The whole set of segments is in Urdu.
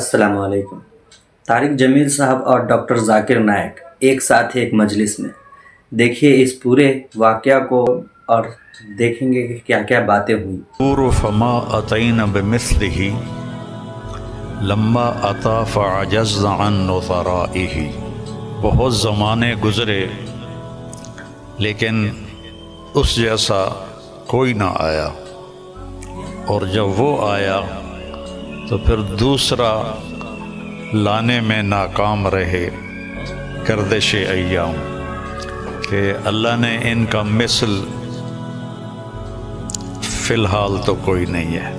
السلام علیکم۔ طارق جمیل صاحب اور ڈاکٹر ذاکر نائک ایک ساتھ ایک مجلس میں، دیکھیے اس پورے واقعہ کو اور دیکھیں گے کہ کیا کیا باتیں ہوئیں۔ اور فما اتین بمثلہ لما اتا فعجزنا عن نظرائہ، بہت زمانے گزرے لیکن اس جیسا کوئی نہ آیا، اور جب وہ آیا تو پھر دوسرا لانے میں ناکام رہے گردش ایام، کہ اللہ نے ان کا مثل فی الحال تو کوئی نہیں ہے،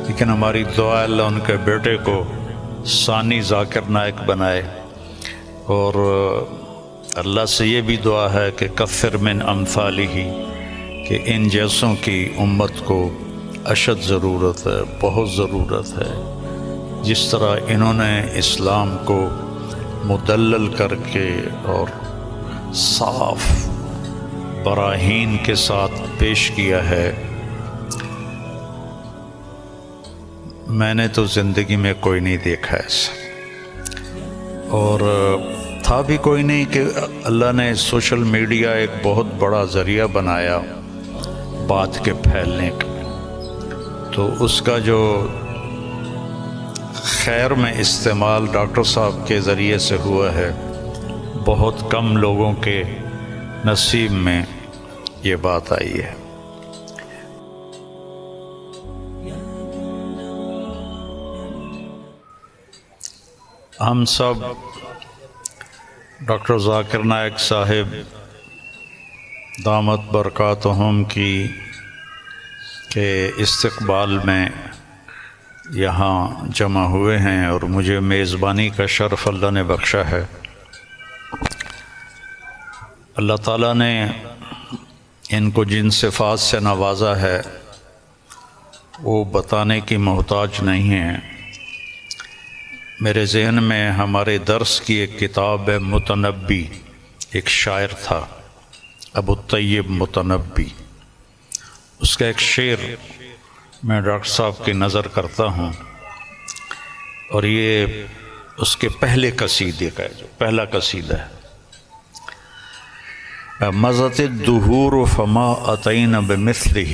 لیکن ہماری دعا اللہ ان کے بیٹے کو ثانی ذاکر نائک بنائے، اور اللہ سے یہ بھی دعا ہے کہ کثر من امثالہ، کہ ان جیسوں کی امت کو اشد ضرورت ہے، بہت ضرورت ہے۔ جس طرح انہوں نے اسلام کو مدلل کر کے اور صاف براہین کے ساتھ پیش کیا ہے، میں نے تو زندگی میں کوئی نہیں دیکھا ایسا، اور تھا بھی کوئی نہیں کہ اللہ نے سوشل میڈیا ایک بہت بڑا ذریعہ بنایا بات کے پھیلنے کا، تو اس کا جو خیر میں استعمال ڈاکٹر صاحب کے ذریعے سے ہوا ہے، بہت کم لوگوں کے نصیب میں یہ بات آئی ہے۔ ہم سب ڈاکٹر ذاکر نائک صاحب دامت برکاتہم کی کے استقبال میں یہاں جمع ہوئے ہیں، اور مجھے میزبانی کا شرف اللہ نے بخشا ہے۔ اللہ تعالیٰ نے ان کو جن صفات سے نوازا ہے وہ بتانے کی محتاج نہیں ہیں۔ میرے ذہن میں ہمارے درس کی ایک کتاب ہے متنبی، ایک شاعر تھا ابو الطیب متنبی، اس کا ایک شعر میں ڈاکٹر صاحب کی نظر کرتا ہوں، اور یہ اس کے پہلے قصیدے کا ہے، جو پہلا قصیدہ ہے۔ مضت الدہور فما اتین بمثلہ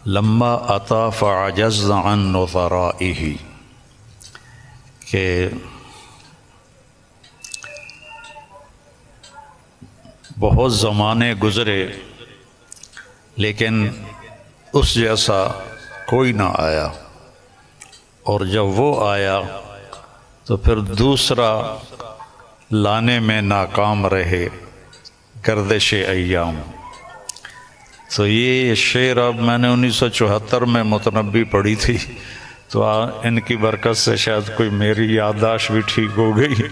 لما اتا فعجزنا عن نظرائہ، کہ بہت زمانے گزرے لیکن اس جیسا کوئی نہ آیا، اور جب وہ آیا تو پھر دوسرا لانے میں ناکام رہے گردش ایام۔ تو یہ شعر اب میں نے 1974 میں متنبی پڑھی تھی، تو ان کی برکت سے شاید کوئی میری یادداشت بھی ٹھیک ہو گئی،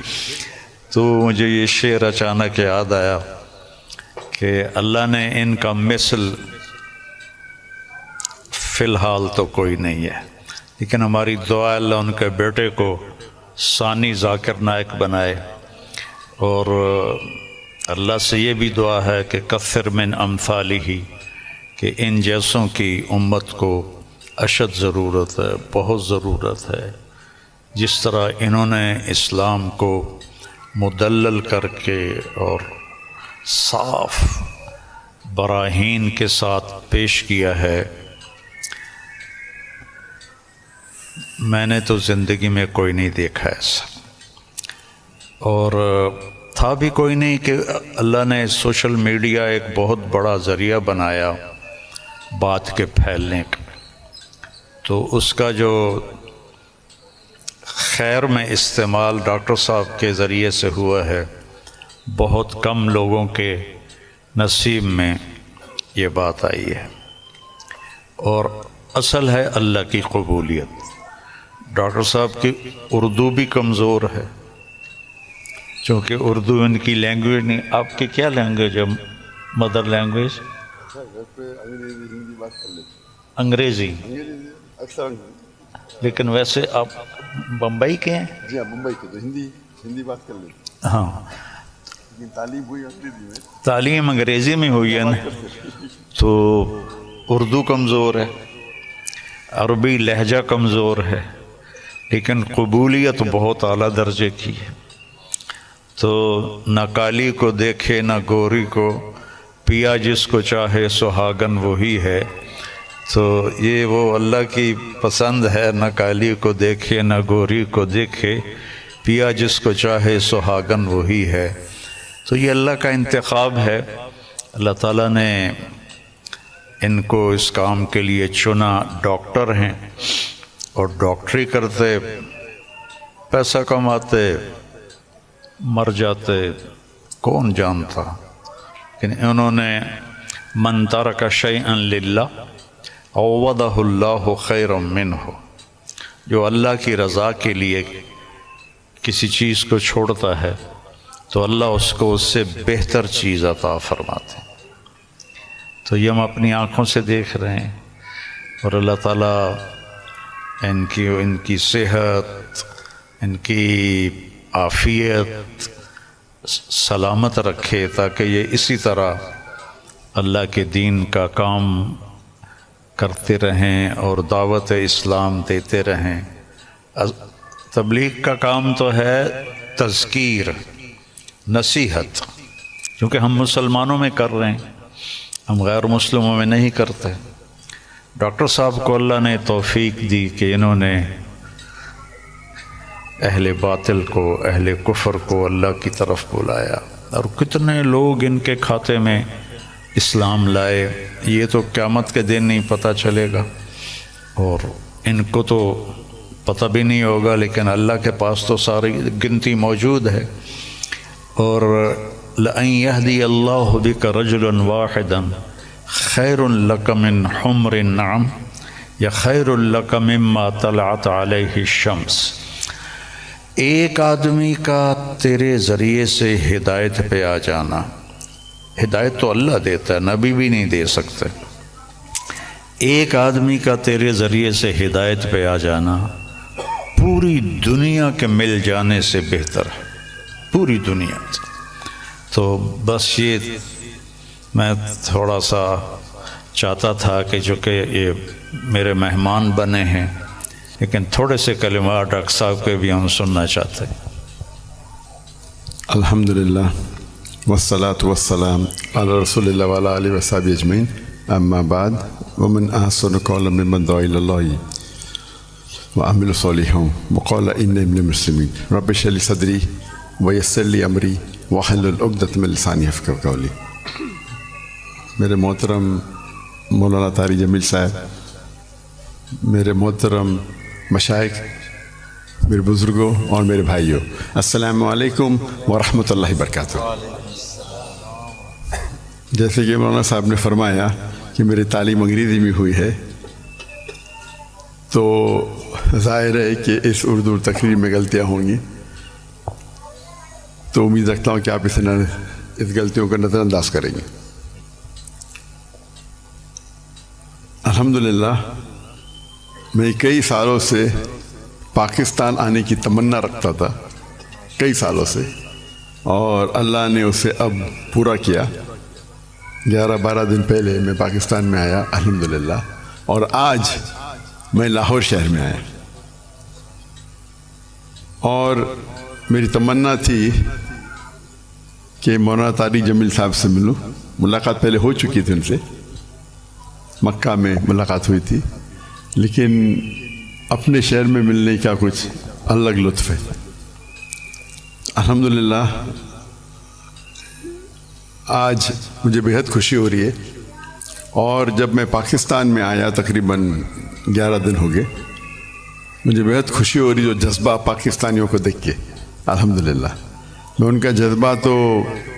تو مجھے یہ شعر اچانک یاد آیا کہ اللہ نے ان کا مثل فی الحال تو کوئی نہیں ہے، لیکن ہماری دعا اللہ ان کے بیٹے کو ثانی ذاکر نائک بنائے، اور اللہ سے یہ بھی دعا ہے کہ کثر من امثالہ، کہ ان جیسوں کی امت کو اشد ضرورت ہے، بہت ضرورت ہے۔ جس طرح انہوں نے اسلام کو مدلل کر کے اور صاف براہین کے ساتھ پیش کیا ہے، میں نے تو زندگی میں کوئی نہیں دیکھا ایسا، اور تھا بھی کوئی نہیں کہ اللہ نے سوشل میڈیا ایک بہت بڑا ذریعہ بنایا بات کے پھیلنے کا، تو اس کا جو خیر میں استعمال ڈاکٹر صاحب کے ذریعے سے ہوا ہے، بہت کم لوگوں کے نصیب میں یہ بات آئی ہے، اور اصل ہے اللہ کی قبولیت۔ ڈاکٹر صاحب کی اردو بھی کمزور ہے، چونکہ اردو ان کی لینگویج نہیں۔ آپ کی کیا لینگویج ہے مدر لینگویج؟ انگریزی، لیکن ویسے آپ بمبئی کے ہیں؟ جی ہاں، ممبئی کے، تو ہندی بات کر لیتے، ہاں، لیکن تعلیم ہوئی انگریزی میں، تعلیم انگریزی میں ہوئی ہے نا، تو اردو کمزور ہے، عربی لہجہ کمزور ہے، لیکن قبولیت بہت اعلیٰ درجے کی ہے. تو نہ کالی کو دیکھے نہ گوری کو، پیا جس کو چاہے سہاگن وہی ہے. تو یہ وہ اللہ کی پسند ہے، نہ کالی کو دیکھے نہ گوری کو دیکھے، پیا جس کو چاہے سہاگن وہی ہے. تو یہ اللہ کا انتخاب ہے. اللہ تعالیٰ نے ان کو اس کام کے لیے چنا. ڈاکٹر ہیں اور ڈاکٹری کرتے، پیسہ کماتے، مر جاتے، کون جانتا. لیکن انہوں نے من ترک شیئا للہ عوضہ اللہ خیرا منہ، جو اللہ کی رضا کے لیے کسی چیز کو چھوڑتا ہے تو اللہ اس کو اس سے بہتر چیز عطا فرماتے ہیں. تو یہ ہم اپنی آنکھوں سے دیکھ رہے ہیں. اور اللہ تعالیٰ ان کی صحت، ان کی عافیت سلامت رکھے، تاکہ یہ اسی طرح اللہ کے دین کا کام کرتے رہیں اور دعوت اسلام دیتے رہیں. تبلیغ کا کام تو ہے تذکیر، نصیحت، کیونکہ ہم مسلمانوں میں کر رہے ہیں، ہم غیر مسلموں میں نہیں کرتے. ڈاکٹر صاحب کو اللہ نے توفیق دی کہ انہوں نے اہل باطل کو، اہل کفر کو اللہ کی طرف بلایا، اور کتنے لوگ ان کے کھاتے میں اسلام لائے. یہ تو قیامت کے دن نہیں پتہ چلے گا، اور ان کو تو پتہ بھی نہیں ہوگا، لیکن اللہ کے پاس تو ساری گنتی موجود ہے. اور لَأَن يَهْدِيَ اللَّهُ بِكَ رَجُلًا وَاحِدًا خَيْرٌ لَكَ مِنْ حُمْرِ النَّعَمِ یا خَيْرٌ لَكَ مِمَّا طَلَعَتْ عَلَيْهِ الشَّمْسِ. ایک آدمی کا تیرے ذریعے سے ہدایت پہ آ جانا، ہدایت تو اللہ دیتا ہے، نبی بھی نہیں دے سکتے. ایک آدمی کا تیرے ذریعے سے ہدایت پہ آ جانا پوری دنیا کے مل جانے سے بہتر ہے، پوری دنیا. تو بس یہ میں تھوڑا سا چاہتا تھا کہ جو کہ یہ میرے مہمان بنے ہیں، لیکن تھوڑے سے کلمات ڈاکٹر صاحب کے بھی ہم سننا چاہتے ہیں. الحمدللہ والصلاة والسلام علی رسول اللہ وعلی آلہ وصحبہ اجمعین. اما بعد ومن احسن قولا ممن دعا الی اللہ وعمل صالحا وقال انی من المسلمین. رب اشرح لی صدری ویسر لی امری واحلل عقدۃ من لسانی یفقہوا قولی. میرے محترم مولانا طارق جمیل صاحب، میرے محترم مشائخ، میرے بزرگوں اور میرے بھائیوں، السلام علیکم ورحمۃ اللہ وبرکاتہ. جیسے کہ مولانا صاحب نے فرمایا کہ میری تعلیم انگریزی میں ہوئی ہے، تو ظاہر ہے کہ اس اردو تقریر میں غلطیاں ہوں گی. تو امید رکھتا ہوں کہ آپ اس غلطیوں کا نظر انداز کریں گے. الحمدللہ میں کئی سالوں سے پاکستان آنے کی تمنا رکھتا تھا، کئی سالوں سے، اور اللہ نے اسے اب پورا کیا. 11-12 دن پہلے میں پاکستان میں آیا الحمدللہ، اور آج میں لاہور شہر میں آیا. اور میری تمنا تھی کہ مولانا طارق جمیل صاحب سے ملوں. ملاقات پہلے ہو چکی تھی، ان سے مکہ میں ملاقات ہوئی تھی، لیکن اپنے شہر میں ملنے کا کچھ الگ لطف ہے. الحمدللہ آج مجھے بہت خوشی ہو رہی ہے. اور جب میں پاکستان میں آیا تقریباً 11 دن ہو گئے، مجھے بہت خوشی ہو رہی جو جذبہ پاکستانیوں کو دیکھ کے. الحمدللہ میں ان کا جذبہ تو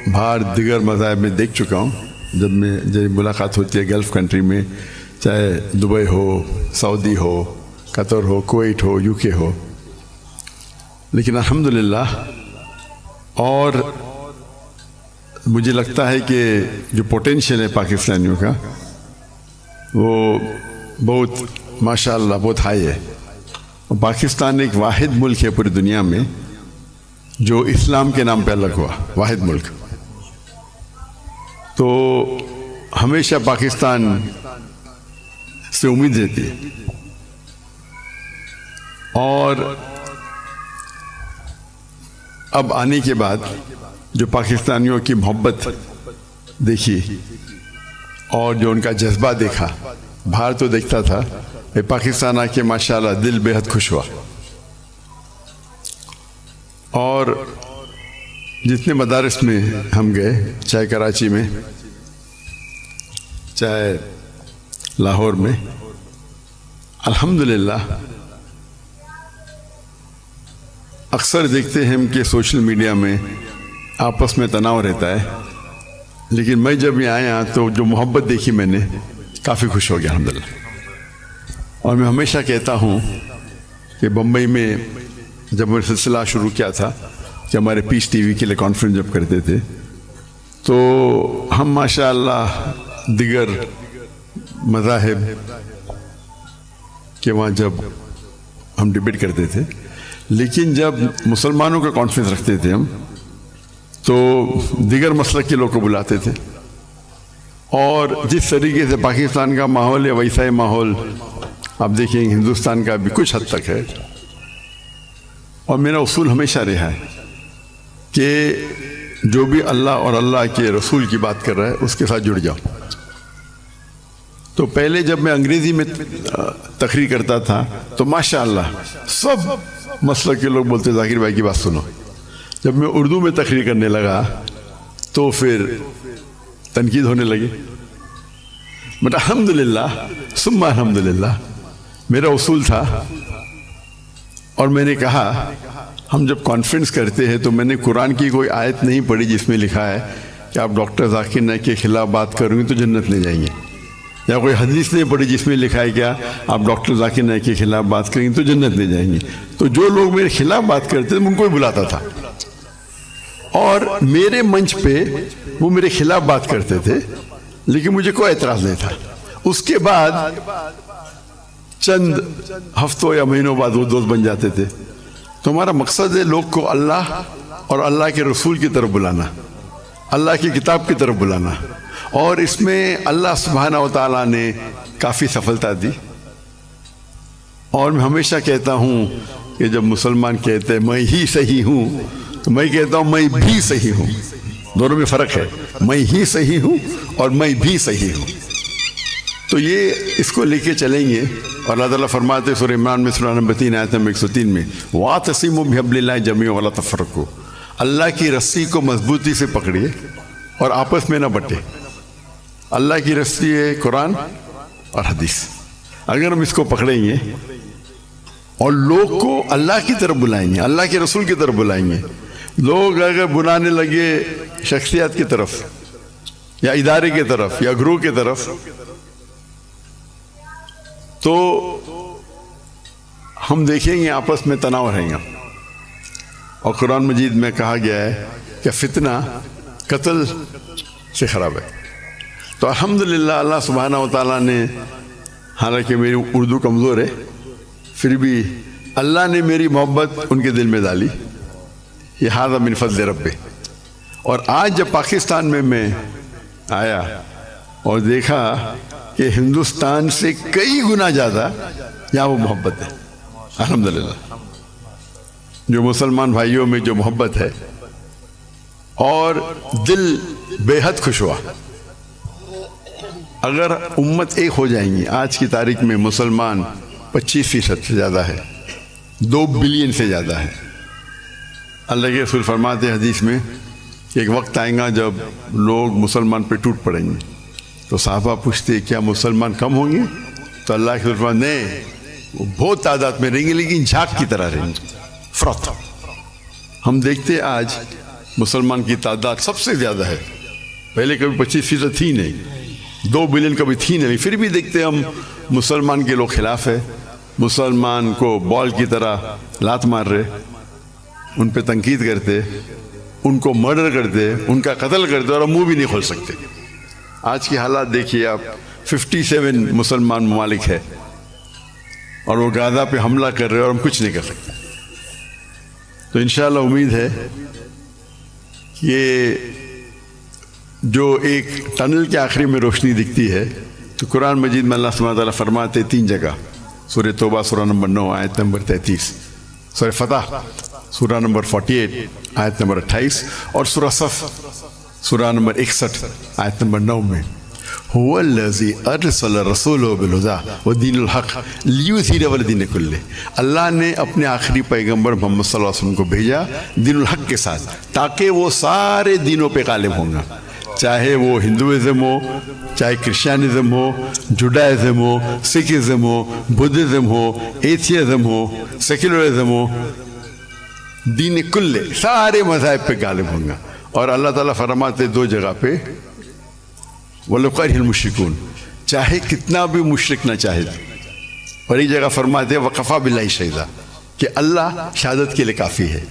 باہر دیگر مذاہب میں دیکھ چکا ہوں. جب ملاقات ہوتی ہے گلف کنٹری میں، چاہے Dubai who, Saudi who, Qatar who, Kuwait who, you کے ہو، لیکن الحمدللہ. اور مجھے لگتا ہے کہ جو پوٹینشیل ہے پاکستانیوں کا وہ بہت ماشاءاللہ بہت ہائی ہے. اور پاکستان ایک واحد ملک ہے پوری دنیا میں جو اسلام کے نام پہ الگ ہوا، واحد ملک. تو ہمیشہ پاکستان سے امید رہتی ہے. اور اب آنے کے بعد جو پاکستانیوں کی محبت دیکھی اور جو ان کا جذبہ دیکھا، باہر تو دیکھتا تھا، پاکستان آ کے ماشاءاللہ دل بے حد خوش ہوا. اور جتنے مدارس میں ہم گئے، چاہے کراچی میں، چاہے لاہور میں، الحمدللہ اکثر دیکھتے ہیں کہ سوشل میڈیا میں آپس میں تناؤ رہتا ہے، لیکن میں جب یہاں آیا تو جو محبت دیکھی میں نے، کافی خوش ہو گیا الحمدللہ. اور میں ہمیشہ کہتا ہوں کہ بمبئی میں جب میں سلسلہ شروع کیا تھا کہ ہمارے پیس ٹی وی کے لیے کانفرنس جب کرتے تھے، تو ہم ماشاءاللہ دیگر مذاہب کے وہاں جب ہم ڈبیٹ کرتے تھے، لیکن جب مسلمانوں کا کانفرنس رکھتے تھے ہم، تو دیگر مسلک کے لوگ کو بلاتے تھے. اور جس طریقے سے پاکستان کا ماحول ہے ویسا ہی ماحول آپ دیکھیں ہندوستان کا بھی کچھ حد تک ہے. اور میرا اصول ہمیشہ رہا ہے کہ جو بھی اللہ اور اللہ کے رسول کی بات کر رہا ہے اس کے ساتھ جڑ جاؤ. تو پہلے جب میں انگریزی میں تقریر کرتا تھا تو ماشاءاللہ سب مسلک کے لوگ بولتے ذاکر بھائی کی بات سنو. جب میں اردو میں تقریر کرنے لگا تو پھر تنقید ہونے لگی. بٹ الحمدللہ ثم الحمدللہ میرا اصول تھا، اور میں نے کہا ہم جب کانفرنس کرتے ہیں تو میں نے قرآن کی کوئی آیت نہیں پڑھی جس میں لکھا ہے کہ آپ ڈاکٹر ذاکر نائک کے خلاف بات کریں گے تو جنت نہیں جائیں گے، یا کوئی حدیث نہیں پڑھی جس میں لکھا ہے کیا آپ ڈاکٹر ذاکر نائک کے خلاف بات کریں گے تو جنت نہیں جائیں گے. تو جو لوگ میرے خلاف بات کرتے تھے ان کو ہی بلاتا تھا، اور میرے منچ پہ وہ میرے خلاف بات کرتے تھے لیکن مجھے کوئی اعتراض نہیں تھا. اس کے بعد چند ہفتوں یا مہینوں بعد وہ دوست بن جاتے تھے. تو ہمارا مقصد ہے لوگ کو اللہ اور اللہ کے رسول کی طرف بلانا، اللہ کی کتاب کی طرف بلانا، اور اس میں اللہ سبحانہ و تعالیٰ نے کافی سفلتا دی. اور میں ہمیشہ کہتا ہوں کہ جب مسلمان کہتے ہیں میں ہی صحیح ہوں تو میں کہتا ہوں میں بھی صحیح ہوں. دونوں میں فرق ہے، میں ہی صحیح ہوں اور میں بھی صحیح ہوں. تو یہ اس کو لے کے چلیں گے. اور اللہ تعالیٰ فرماتے سورہ عمران میں سورہ نمبر 3 آیت نمبر 103 میں وَاعْتَصِمُوا بِحَبْلِ اللَّهِ جَمِيعًا وَلَا تَفَرَّقُوا، اللہ کی رسی کو مضبوطی سے پکڑیے اور آپس میں نہ بٹے. اللہ کی رسی ہے قرآن اور حدیث. اگر ہم اس کو پکڑیں گے اور لوگ کو اللہ کی طرف بلائیں گے، اللہ کے رسول کی طرف بلائیں گے، لوگ اگر بلانے لگے شخصیات کی طرف یا ادارے کی طرف یا گروہ کی طرف تو ہم دیکھیں گے آپس میں تناؤ رہیں گا. اور قرآن مجید میں کہا گیا ہے کہ فتنہ قتل سے خراب ہے. تو الحمدللہ اللہ سبحانہ و تعالیٰ نے، حالانکہ میری اردو کمزور ہے پھر بھی اللہ نے میری محبت ان کے دل میں ڈالی. یہ ھذا من فضل ربی. اور آج جب پاکستان میں آیا اور دیکھا کہ ہندوستان سے کئی گنا زیادہ یہاں وہ محبت ہے الحمدللہ. جو مسلمان بھائیوں میں جو محبت ہے اور دل بے حد خوش ہوا. اگر امت ایک ہو جائیں گی، آج کی تاریخ میں مسلمان 25% سے زیادہ ہے، 2 بلین سے زیادہ ہے. اللہ کے رسول فرماتے ہیں حدیث میں کہ ایک وقت آئے گا جب لوگ مسلمان پہ ٹوٹ پڑیں گے. تو صحابہ پوچھتے کیا مسلمان کم ہوں گے؟ تو اللہ کے رسول فرماتے نہیں، وہ بہت تعداد میں رہیں گے لیکن جھاگ کی طرح رہیں گے. فرات ہم دیکھتے آج مسلمان کی تعداد سب سے زیادہ ہے. پہلے کبھی 25% تھی نہیں، 2 بلین کبھی تھی نہیں، پھر بھی دیکھتے ہم مسلمان کے لوگ خلاف ہے. مسلمان کو بال کی طرح لات مار رہے، ان پہ تنقید کرتے، ان کو مرڈر کرتے، ان کا قتل کرتے، اور ہم منہ بھی نہیں کھول سکتے. آج کی حالات دیکھیے آپ، 57 مسلمان ممالک ہے اور وہ غزہ پہ حملہ کر رہے اور ہم کچھ نہیں کر سکتے. تو انشاءاللہ امید ہے کہ جو ایک ٹنل کے آخری میں روشنی دکھتی ہے تو قرآن مجید میں اللہ سبحانہ تعالیٰ فرماتے 3 جگہ سورہ توبہ سورہ نمبر 9 آیت نمبر 33، سورہ فتح سورہ نمبر 48 آیت نمبر 28، اور سورہ صف سورہ نمبر 61 آیت نمبر 9 میں هو الذی ارسل رسولہ بالہدی ودین الحق لیظہرہ علی الدین کلہ، اللہ نے اپنے آخری پیغمبر محمد صلی اللہ علیہ وسلم کو بھیجا دین الحق کے ساتھ تاکہ وہ سارے دینوں پہ غالب ہوں گا، چاہے وہ ہندوازم ہو، چاہے کرسچینزم ہو، جوڈائزم ہو، سکھزم ہو، بدھزم ہو، ایتھیزم ہو، سیکولرزم ہو، دین کلے سارے مذاہب پہ غالب ہوں گا۔ اور اللہ تعالیٰ فرماتے دو جگہ پہ وَلَوْ كَرِهَ الْمُشْرِكُونَ، چاہے کتنا بھی مشرک نہ چاہے، اور ایک جگہ فرماتے وَكَفَى بِاللَّهِ شَهِيدًا، کہ اللہ شہادت کے لیے کافی ہے۔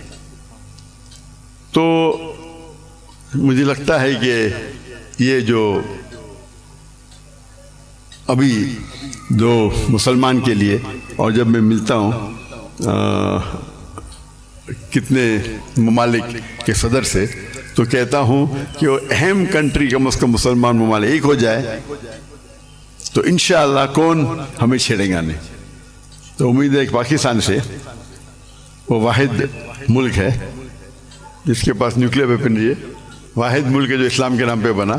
تو مجھے لگتا ہے کہ یہ جو ابھی جو مسلمان کے لیے، اور جب میں ملتا ہوں کتنے ممالک کے صدر سے، تو کہتا ہوں کہ وہ اہم کنٹری کم از کم مسلمان ممالک ایک ہو جائے تو انشاءاللہ کون ہمیں چھیڑیں گا نہیں۔ تو امید ہے کہ پاکستان سے وہ واحد ملک ہے جس کے پاس نیوکلیر ویپنری ہے، واحد ملک ہے جو اسلام کے نام پہ بنا،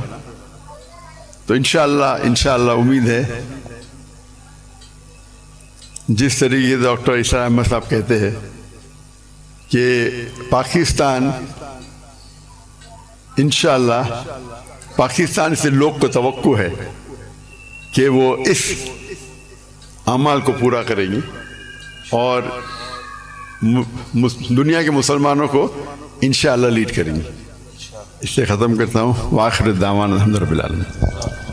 تو انشاءاللہ امید ہے جس طریقے سے ڈاکٹر اسرار احمد صاحب کہتے ہیں کہ پاکستان انشاءاللہ پاکستان سے لوگ کو توقع ہے کہ وہ اس اعمال کو پورا کریں گی اور دنیا کے مسلمانوں کو انشاءاللہ لیڈ کریں گی۔ اس سے ختم کرتا ہوں، وآخر الدعوانا الحمد للہ رب العالمین۔